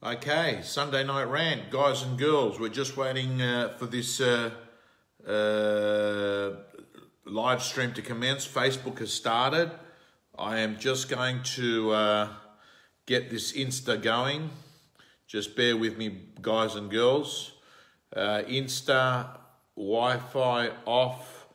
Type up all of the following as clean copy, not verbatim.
Okay, Sunday night rant, guys and girls. We're just waiting for this live stream to commence. Facebook has started. I am just going to get this Insta going. Just bear with me, guys and girls. Insta, Wi-Fi off.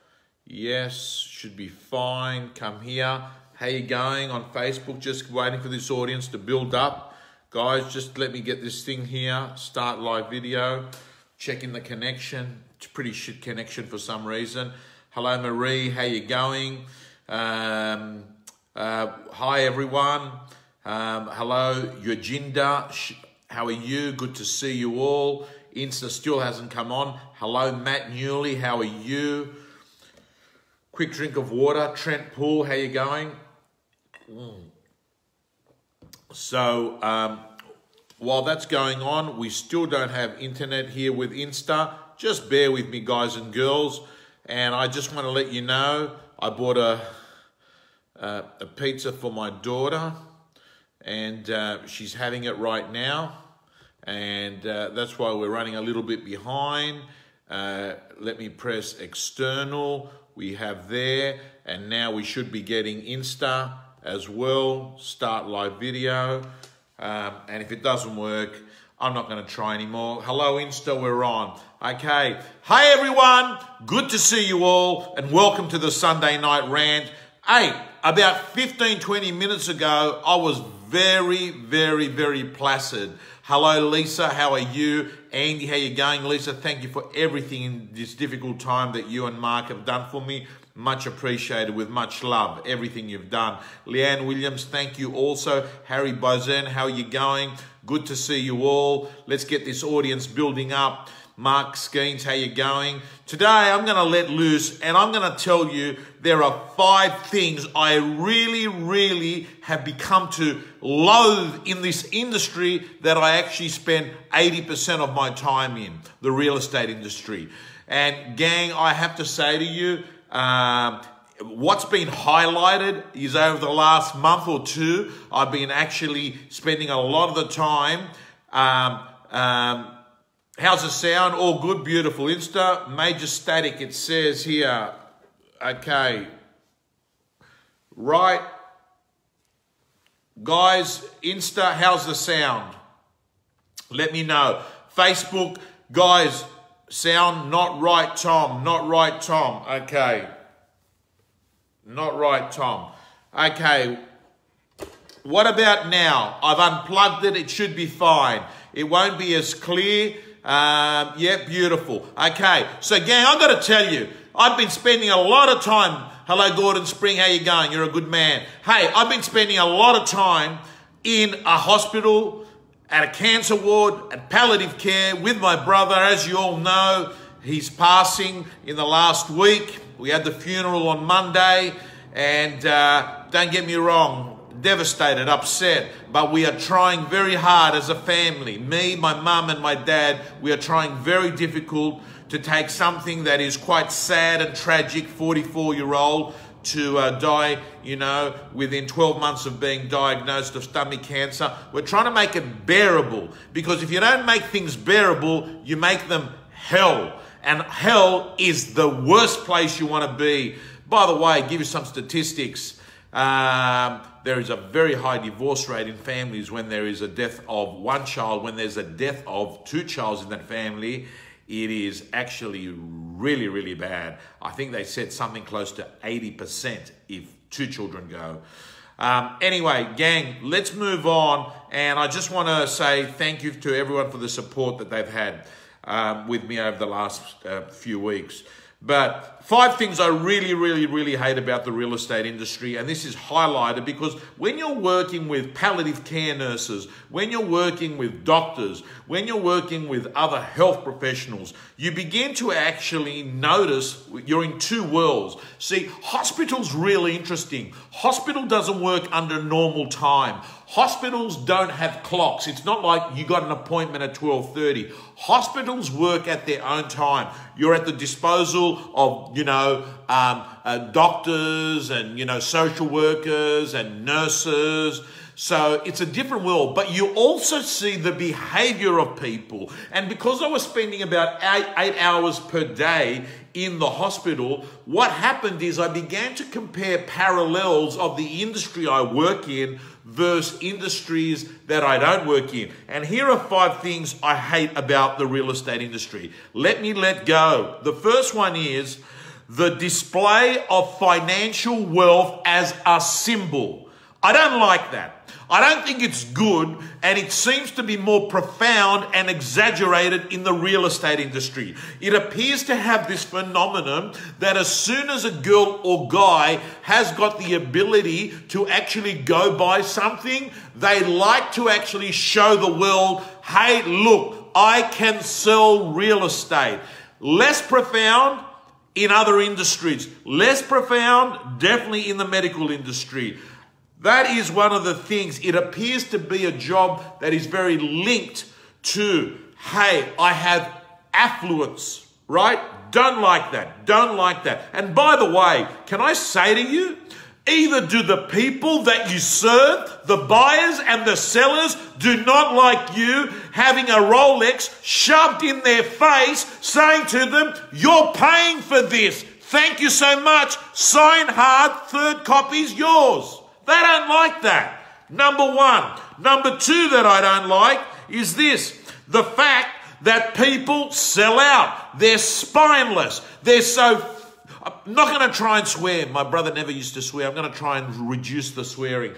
Yes, should be fine. Come here. How you going on Facebook? Just waiting for this audience to build up. Guys, just let me get this thing here. Start live video. Checking the connection. It's a pretty shit connection for some reason. Hello, Marie. How you going? Hi, everyone. Hello, Yojinda. How are you? Good to see you all. Insta still hasn't come on. Hello, Matt Newley. How are you? Quick drink of water. Trent Poole. How you going? So, while that's going on, we still don't have internet here with Insta. Just bear with me, guys and girls. And I just want to let you know, I bought a pizza for my daughter, and she's having it right now. And that's why we're running a little bit behind. Let me press external. We have there, and now we should be getting Insta as well. Start live video. And if it doesn't work, I'm not going to try anymore. Hello, Insta, we're on. Okay. Hi, everyone. Good to see you all, and welcome to the Sunday night rant. Hey, about 15, 20 minutes ago, I was very, very, very placid. Hello, Lisa. How are you? Andy, how you going? Lisa, thank you for everything in this difficult time that you and Mark have done for me. Much appreciated, with much love, everything you've done. Leanne Williams, thank you also. Harry Bozen, how are you going? Good to see you all. Let's get this audience building up. Mark Skeens, how you going? Today, I'm going to let loose, and I'm going to tell you there are 5 things I really, really have become to loathe in this industry that I actually spend 80% of my time in, the real estate industry. And gang, I have to say to you, what's been highlighted is over the last month or two, I've been actually spending a lot of the time. How's the sound? All good, beautiful. Insta, major static, it says here. Okay. Right. Guys, Insta, how's the sound? Let me know. Facebook, guys, sound not right, Tom. Not right, Tom. Okay. Not right, Tom. Okay. What about now? I've unplugged it. It should be fine. It won't be as clear. Yeah, beautiful. Okay. So, gang, I've got to tell you, I've been spending a lot of time. Hello, Gordon Spring. How you going? You're a good man. Hey, I've been spending a lot of time in a hospital, at a cancer ward, at palliative care with my brother. As you all know, he's passing in the last week. We had the funeral on Monday, and don't get me wrong, devastated, upset, but we are trying very hard as a family. Me, my mum and my dad, we are trying very difficult to take something that is quite sad and tragic, 44-year-old, to die, you know, within 12 months of being diagnosed of stomach cancer. We're trying to make it bearable, because if you don't make things bearable, you make them hell. And hell is the worst place you want to be. By the way, give you some statistics. There is a very high divorce rate in families when there is a death of one child. When there's a death of 2 children in that family, it is actually really, really bad. I think they said something close to 80% if 2 children go. Anyway, gang, let's move on. And I just want to say thank you to everyone for the support that they've had with me over the last few weeks. But 5 things I really, really, really hate about the real estate industry, and this is highlighted because when you're working with palliative care nurses, when you're working with doctors, when you're working with other health professionals, you begin to actually notice you're in 2 worlds. See, hospital's really interesting. Hospital doesn't work under normal time. Hospitals don't have clocks. It's not like you got an appointment at 12:30. Hospitals work at their own time. You're at the disposal of, doctors and, social workers and nurses. So it's a different world, but you also see the behavior of people. And because I was spending about eight hours per day in the hospital, what happened is I began to compare parallels of the industry I work in versus industries that I don't work in. And here are 5 things I hate about the real estate industry. Let me let go. The first one is the display of financial wealth as a symbol. I don't like that. I don't think it's good, and it seems to be more profound and exaggerated in the real estate industry. It appears to have this phenomenon that as soon as a girl or guy has got the ability to actually go buy something, they like to actually show the world, hey, look, I can sell real estate. Less profound in other industries. Less profound, definitely in the medical industry. That is one of the things. It appears to be a job that is very linked to, hey, I have affluence, right? Don't like that. Don't like that. And by the way, can I say to you, either do the people that you serve, the buyers and the sellers, do not like you having a Rolex shoved in their face, saying to them, you're paying for this. Thank you so much. Sign hard. 3rd copy's yours. They don't like that. Number 1. Number 2 that I don't like is this. The fact that people sell out. They're spineless. They're so... I'm not going to try and swear. My brother never used to swear. I'm going to try and reduce the swearing.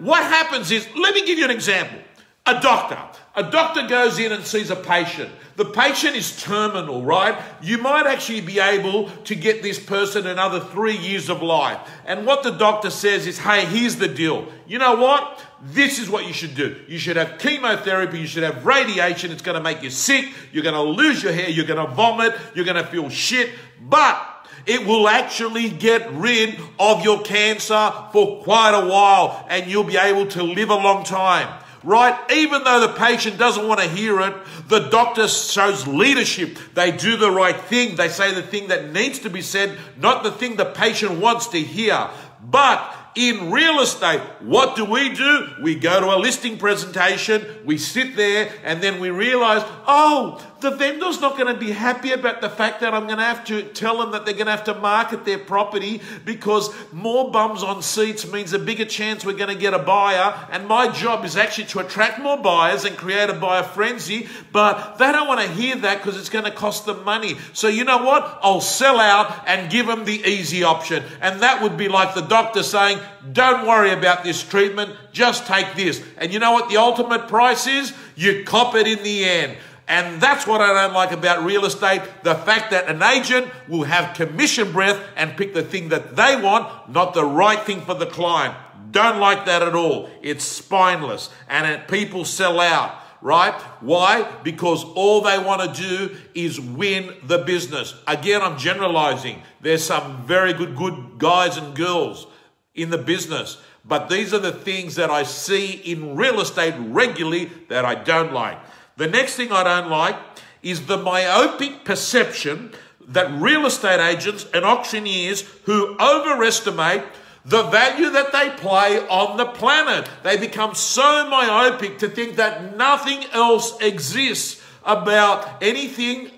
What happens is, let me give you an example. A doctor goes in and sees a patient. The patient is terminal, right? You might actually be able to get this person another 3 years of life. And what the doctor says is, hey, here's the deal. You know what? This is what you should do. You should have chemotherapy. You should have radiation. It's going to make you sick. You're going to lose your hair. You're going to vomit. You're going to feel shit. But it will actually get rid of your cancer for quite a while, and you'll be able to live a long time. Right? Even though the patient doesn't want to hear it, the doctor shows leadership. They do the right thing. They say the thing that needs to be said, not the thing the patient wants to hear. But in real estate, what do? We go to a listing presentation, we sit there, and then we realize, oh, the vendor's not going to be happy about the fact that I'm going to have to tell them that they're going to have to market their property, because more bums on seats means a bigger chance we're going to get a buyer. And my job is actually to attract more buyers and create a buyer frenzy. But they don't want to hear that because it's going to cost them money. So you know what? I'll sell out and give them the easy option. And that would be like the doctor saying, don't worry about this treatment, just take this. And you know what the ultimate price is? You cop it in the end. And that's what I don't like about real estate, the fact that an agent will have commission breath and pick the thing that they want, not the right thing for the client. Don't like that at all. It's spineless, and people sell out, right? Why? Because all they want to do is win the business. Again, I'm generalizing. There's some very good guys and girls in the business, but these are the things that I see in real estate regularly that I don't like. The next thing I don't like is the myopic perception that real estate agents and auctioneers who overestimate the value that they play on the planet. They become so myopic to think that nothing else exists about anything,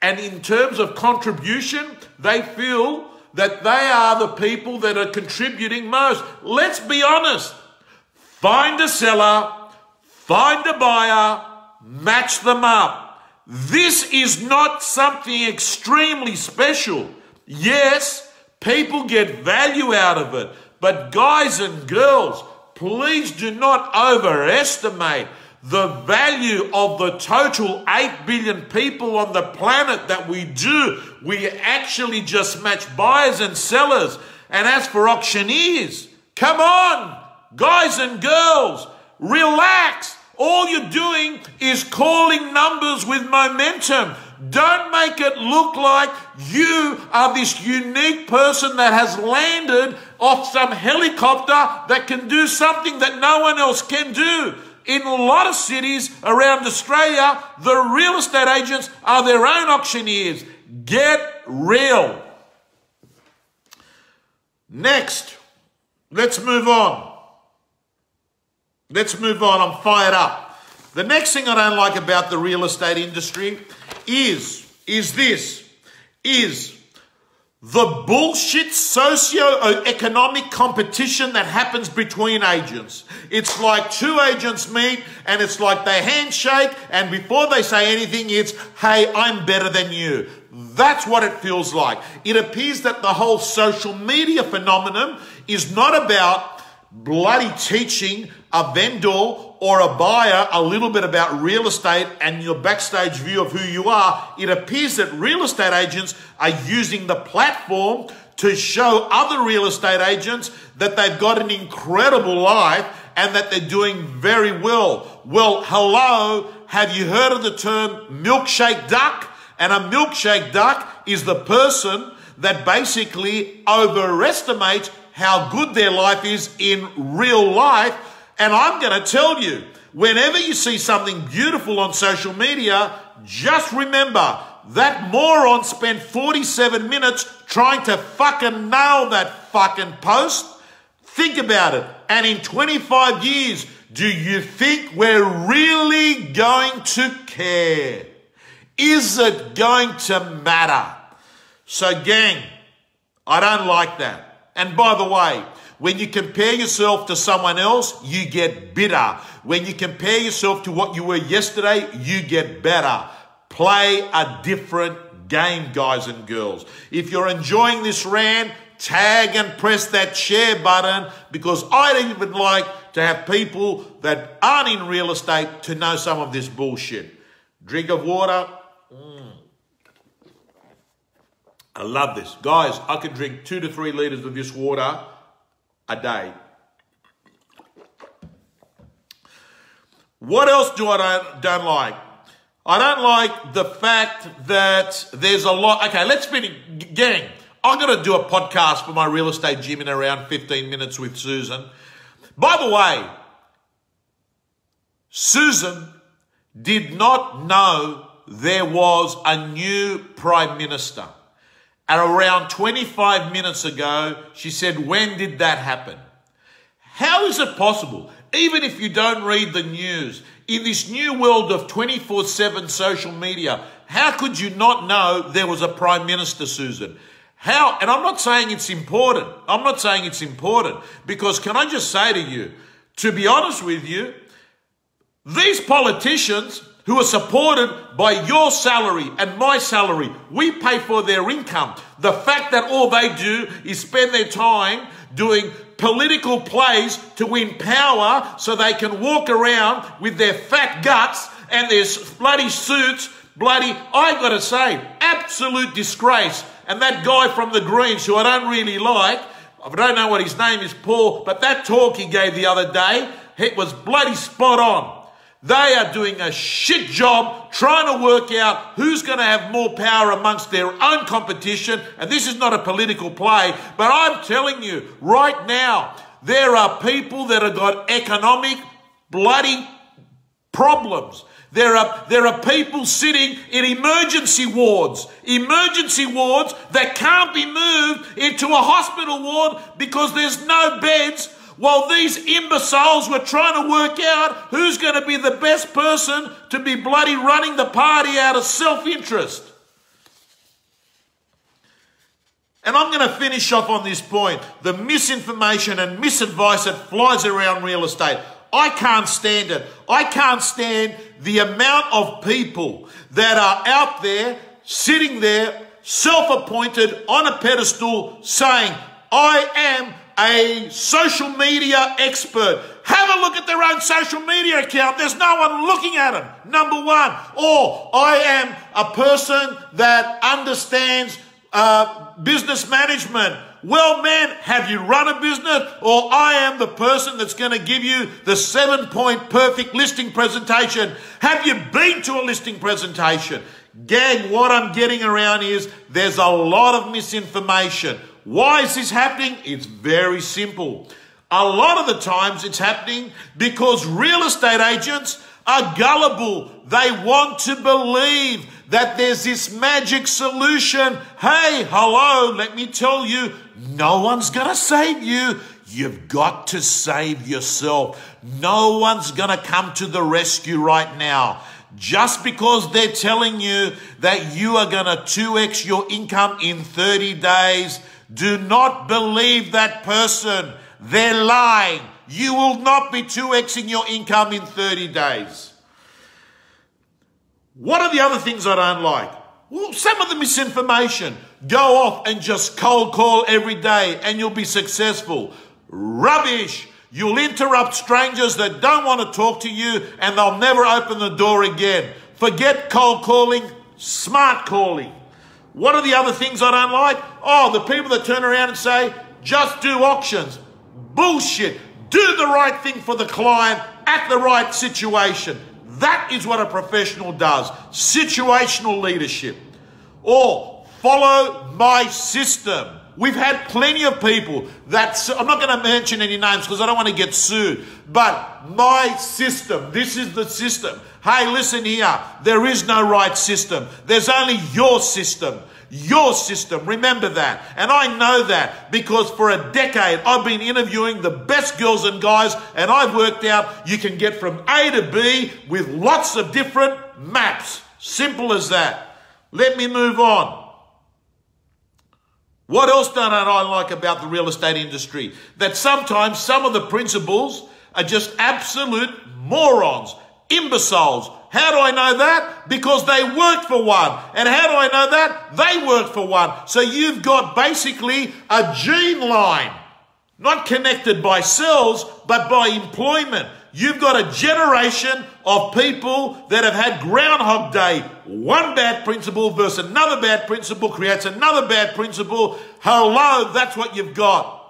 and in terms of contribution, they feel that they are the people that are contributing most. Let's be honest. Find a seller, find a buyer, match them up. This is not something extremely special. Yes, people get value out of it, but guys and girls, please do not overestimate the value of the total 8 billion people on the planet that we do. We actually just match buyers and sellers. And as for auctioneers, come on, guys and girls, relax. All you're doing is calling numbers with momentum. Don't make it look like you are this unique person that has landed off some helicopter that can do something that no one else can do. In a lot of cities around Australia, the real estate agents are their own auctioneers. Get real. Next, let's move on. Let's move on. I'm fired up. The next thing I don't like about the real estate industry is the bullshit socio-economic competition that happens between agents. It's like two agents meet and it's like they handshake, and before they say anything, it's, hey, I'm better than you. That's what it feels like. It appears that the whole social media phenomenon is not about bloody teaching a vendor or a buyer a little bit about real estate and your backstage view of who you are. It appears that real estate agents are using the platform to show other real estate agents that they've got an incredible life and that they're doing very well. Well, hello, have you heard of the term milkshake duck? And a milkshake duck is the person that basically overestimates how good their life is in real life. And I'm going to tell you, whenever you see something beautiful on social media, just remember that moron spent 47 minutes trying to fucking nail that fucking post. Think about it. And in 25 years, do you think we're really going to care? Is it going to matter? So gang, I don't like that. And by the way, when you compare yourself to someone else, you get bitter. When you compare yourself to what you were yesterday, you get better. Play a different game, guys and girls. If you're enjoying this rant, tag and press that share button, because I'd even like to have people that aren't in real estate to know some of this bullshit. Drink of water. I love this. Guys, I can drink 2 to 3 litres of this water a day. What else do I don't like? I don't like the fact that there's a lot. Okay, let's finish. Gang, I'm going to do a podcast for my real estate gym in around 15 minutes with Susan. By the way, Susan did not know there was a new Prime Minister. And around 25 minutes ago, she said, when did that happen? How is it possible, even if you don't read the news, in this new world of 24/7 social media, how could you not know there was a Prime Minister, Susan? How? And I'm not saying it's important. I'm not saying it's important, because can I just say to you, to be honest with you, these politicians who are supported by your salary and my salary, we pay for their income. The fact that all they do is spend their time doing political plays to win power so they can walk around with their fat guts and their bloody suits, I gotta say, absolute disgrace. And that guy from the Greens, who I don't really like, I don't know what his name is, Paul, but that talk he gave the other day, it was bloody spot on. They are doing a shit job trying to work out who's going to have more power amongst their own competition. And this is not a political play, but I'm telling you right now, there are people that have got economic bloody problems. There are people sitting in emergency wards that can't be moved into a hospital ward because there's no beds, while these imbeciles were trying to work out who's going to be the best person to be bloody running the party out of self-interest. And I'm going to finish off on this point. The misinformation and misadvice that flies around real estate. I can't stand it. I can't stand the amount of people that are out there, sitting there, self-appointed on a pedestal, saying, I am a social media expert. Have a look at their own social media account. There's no one looking at them, number one. Or I am a person that understands business management. Well, man, have you run a business? Or I am the person that's going to give you the 7-point perfect listing presentation. Have you been to a listing presentation? Gang, what I'm getting around is there's a lot of misinformation. Why is this happening? It's very simple. A lot of the times it's happening because real estate agents are gullible. They want to believe that there's this magic solution. Hey, hello, let me tell you, no one's going to save you. You've got to save yourself. No one's going to come to the rescue right now. Just because they're telling you that you are going to 2x your income in 30 days, do not believe that person. They're lying. You will not be 2xing your income in 30 days. What are the other things I don't like? Well, some of the misinformation. Go off and just cold call every day and you'll be successful. Rubbish. You'll interrupt strangers that don't want to talk to you and they'll never open the door again. Forget cold calling, smart calling. What are the other things I don't like? Oh, the people that turn around and say, just do auctions. Bullshit. Do the right thing for the client at the right situation. That is what a professional does. Situational leadership. Or follow my system. We've had plenty of people that, I'm not going to mention any names because I don't want to get sued, but my system, this is the system. Hey, listen here, there is no right system. There's only your system. Your system, remember that. And I know that because for a decade I've been interviewing the best girls and guys and I've worked out you can get from A to B with lots of different maps. Simple as that. Let me move on. What else don't I like about the real estate industry? That sometimes some of the principals are just absolute morons, imbeciles. How do I know that? Because they worked for one. And how do I know that? They worked for one. So you've got basically a gene line, not connected by cells, but by employment. You've got a generation of people that have had Groundhog Day. One bad principle versus another bad principle creates another bad principle. Hello, that's what you've got.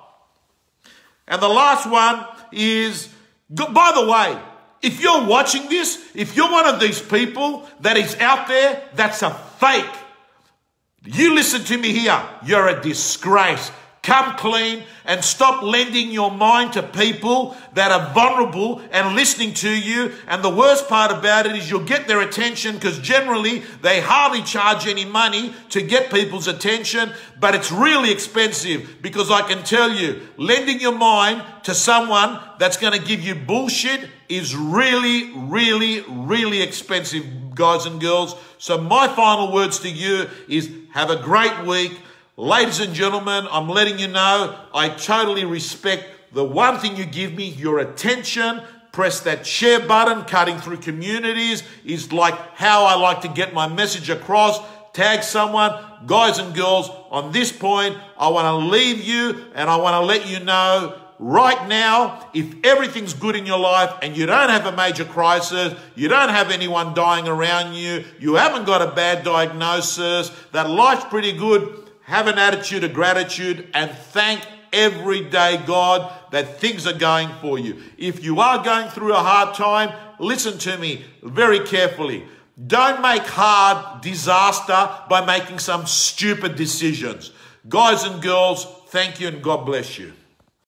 And the last one is, by the way, if you're watching this, if you're one of these people that is out there, that's a fake. You listen to me here. You're a disgrace. Come clean and stop lending your mind to people that are vulnerable and listening to you. And the worst part about it is you'll get their attention because generally they hardly charge any money to get people's attention. But it's really expensive because I can tell you, lending your mind to someone that's going to give you bullshit is really, really, really expensive, guys and girls. So my final words to you is have a great week. Ladies and gentlemen, I'm letting you know I totally respect the one thing you give me, your attention. Press that share button. Cutting through communities is like how I like to get my message across. Tag someone. Guys and girls, on this point, I want to leave you and I want to let you know right now, if everything's good in your life and you don't have a major crisis, you don't have anyone dying around you, you haven't got a bad diagnosis, that life's pretty good, have an attitude of gratitude and thank every day God that things are going for you. If you are going through a hard time, listen to me very carefully. Don't make hard disaster by making some stupid decisions. Guys and girls, thank you and God bless you.